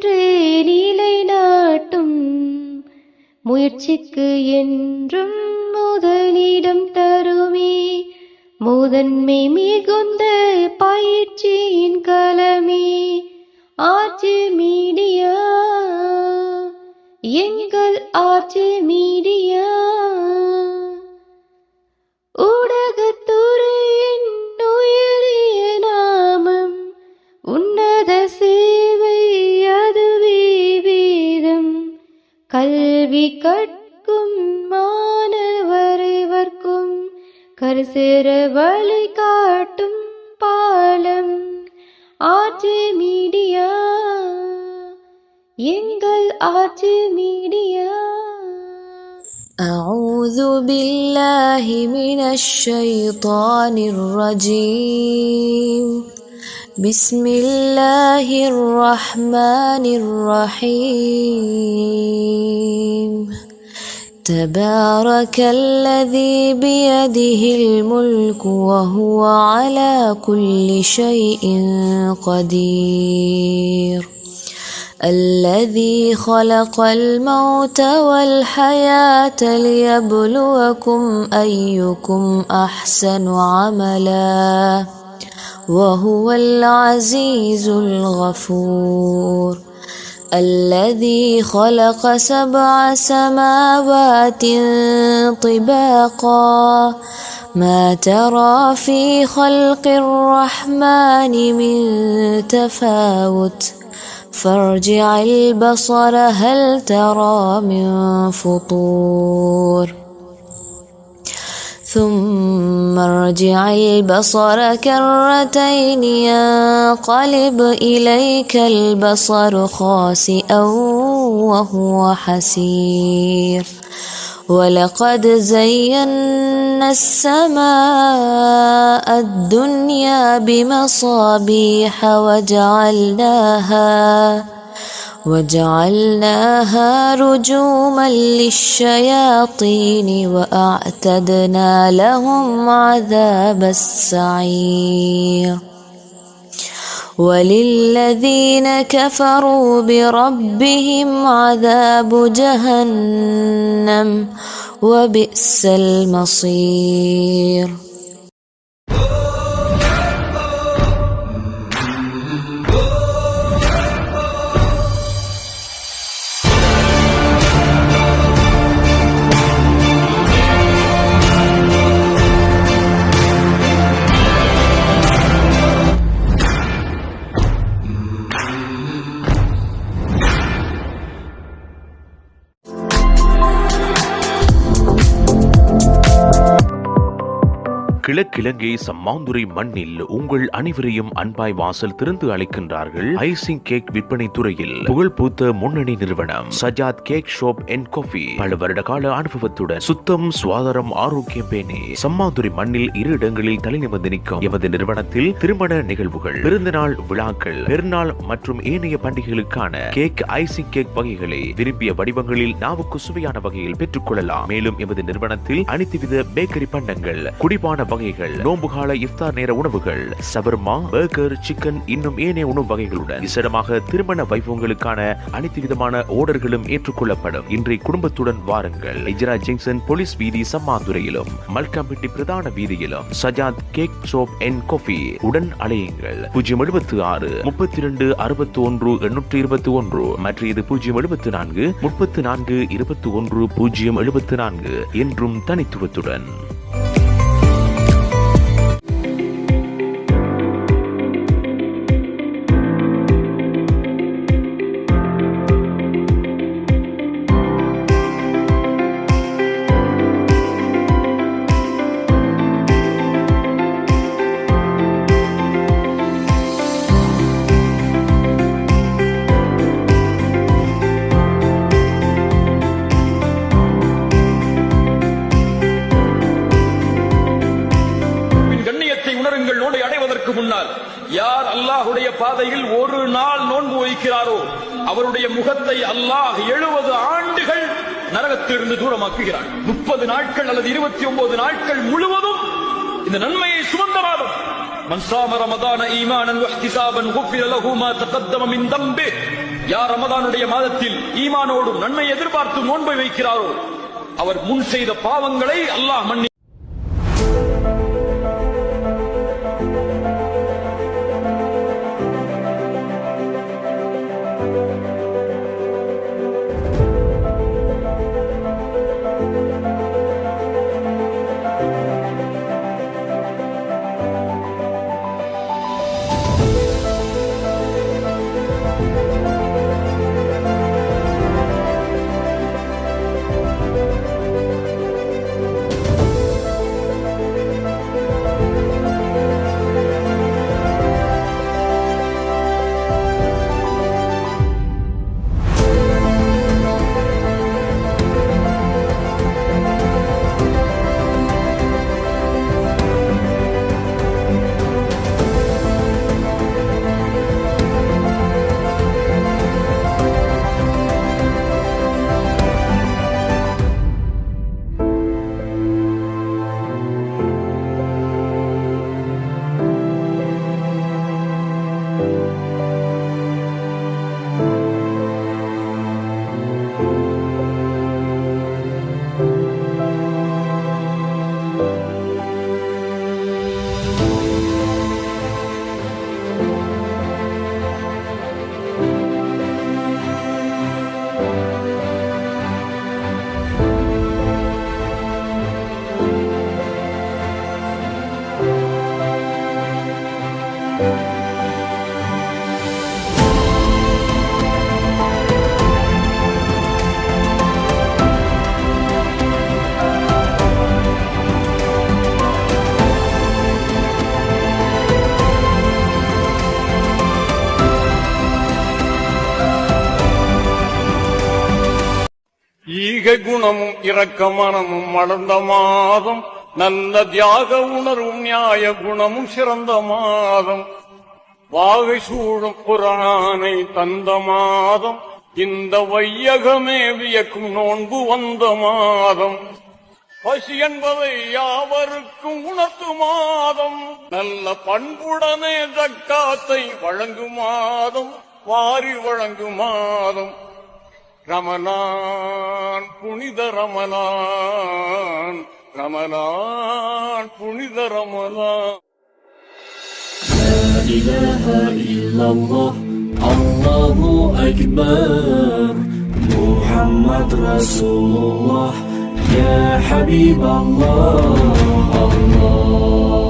என்று நிலைநாட்டும் முயற்சிக்கு என்றும் முதலிடம் தருமே. முதன்மை மிகுந்த பயிற்சியின் களமே ஆர்ஜே மீடியா, எங்கள் ஆர்ஜே மீடியா. ஊடகத்துறையின் உயரிய நாமம், உன்னத சேவை அதுவே வேதம். கல்வி கற்கும் மாணவரைவர்க்கும் கருசேர வழி காட்டும் பாலம் ஆர்ஜே மீடியா, எங்கள் ஆர்ஜே மீடியா. أعوذ بالله من الشيطان الرجيم. بسم الله الرحمن الرحيم. تبارك الذي بيده الملك وهو على كل شيء قدير. الذي خلق الموت والحياة ليبلوكم أيكم أحسن عملا وهو العزيز الغفور. الذي خلق 7 سماوات طباقا ما ترى في خلق الرحمن من تفاوت فارجع البصر هل ترى من فطور ثم ارجع البصر كرتين ينقلب إليك البصر خاسئا وهو حسير. ولقد زينا السماء الدنيا بمصابيح وجعلناها رجوما للشياطين وأعتدنا لهم عذاب السعير. وللذين كفروا بربهم عذاب جهنم وبئس المصير. கிழக்கிழங்கை சம்மாந்துறை மண்ணில் உங்கள் அனைவரையும் அன்பாய் வாசல் திறந்து அழைக்கின்றார்கள். ஐசிங் கேக் விற்பனை துறையில் புகழ்பூத்த முன்னணி நிறுவனம் Sajjad cake shop and coffee. பல வருட கால அனுபவத்துடன் சுத்தம், சுகாதாரம், ஆரோக்கியம் பேணி சம்மாந்துறை மண்ணில் 2 இடங்களில் தலைநிமிர்ந்து நிற்கும் எமது நிறுவனத்தில் திருமண நிகழ்வுகள், பிறந்தநாள் விழாக்கள், பெருநாள் மற்றும் ஏனைய பண்டிகைகளுக்கான கேக், ஐசிங் கேக் வகைகளை விரும்பிய வடிவங்களில் நாவுக்கு சுவையான வகையில் பெற்றுக் கொள்ளலாம். மேலும் எமது நிறுவனத்தில் அனைத்து வித பேக்கரி பண்டங்கள், குடிபான வகைகள், நோம்புகால இஃப்தார் நேர உணவுகள், சவர்மா, பர்கர், சிக்கன் இன்னும் ஏனைய உணவு வகைகளுடன் விசேடமாக திருமண வைபவங்களுக்கான அனைத்து விதமான ஆர்டர்களும் ஏற்றுக்கொள்ளப்படும். இன்றைய குடும்பத்துடன் வாருங்கள். இஜரா ஜங்ஷன் போலீஸ் வீதி சம்மாந்துறையிலும் மல்காம்பட்டி பிரதான வீதியிலும் Sajath cake shop and coffee உடன் அலையுங்கள். 076 32 61 821 மற்றும் இது 074 34 21 074 என்றும் தனித்துவத்துடன். யார் அல்லாஹ்வுடைய பாதையில் ஒரு நாள் நோன்பு வைக்கிறாரோ அவருடைய முகத்தை அல்லாஹ் 70 ஆண்டுகள் நரகத்திலிருந்து தூரமாக்குகிறான். 30 நாட்கள் அல்லது 29 நாட்கள் முழுவதும் இந்த நன்மையை சுமந்த மாதம். மன் ஸாம ரமதான ஈமானன் வஹ்திசாபன் குஃபிர லஹு மா தகத்தம மின் தம்பிஹ். யார் ரமதானுடைய மாதத்தில் ஈமானோடும் நன்மை எதிர்பார்த்து நோன்பை வைக்கிறாரோ அவர் முன் செய்த பாவங்களை அல்லாஹ் மன்னி ஈகை குணமும் இரக்க மனமும் வளர்ந்த மாதம், நல்ல தியாக உணர்வும் நியாய குணமும் சிறந்த மாதம், வாகை சூழும் குர்ஆனை தந்த மாதம், இந்த வையகமே வியக்கும் நோன்பு வந்த மாதம், பசி என்பதை யாவருக்கும் உணர்த்து மாதம், நல்ல பண்புடனே ஜக்காத்தை வழங்கும் மாதம், வாரி வழங்கும் மாதம், ரமலான் புனித ரமலான், ரமலான் புனித ரமலான். لا إله إلا الله الله أكبر محمد رسول الله يا حبيب الله الله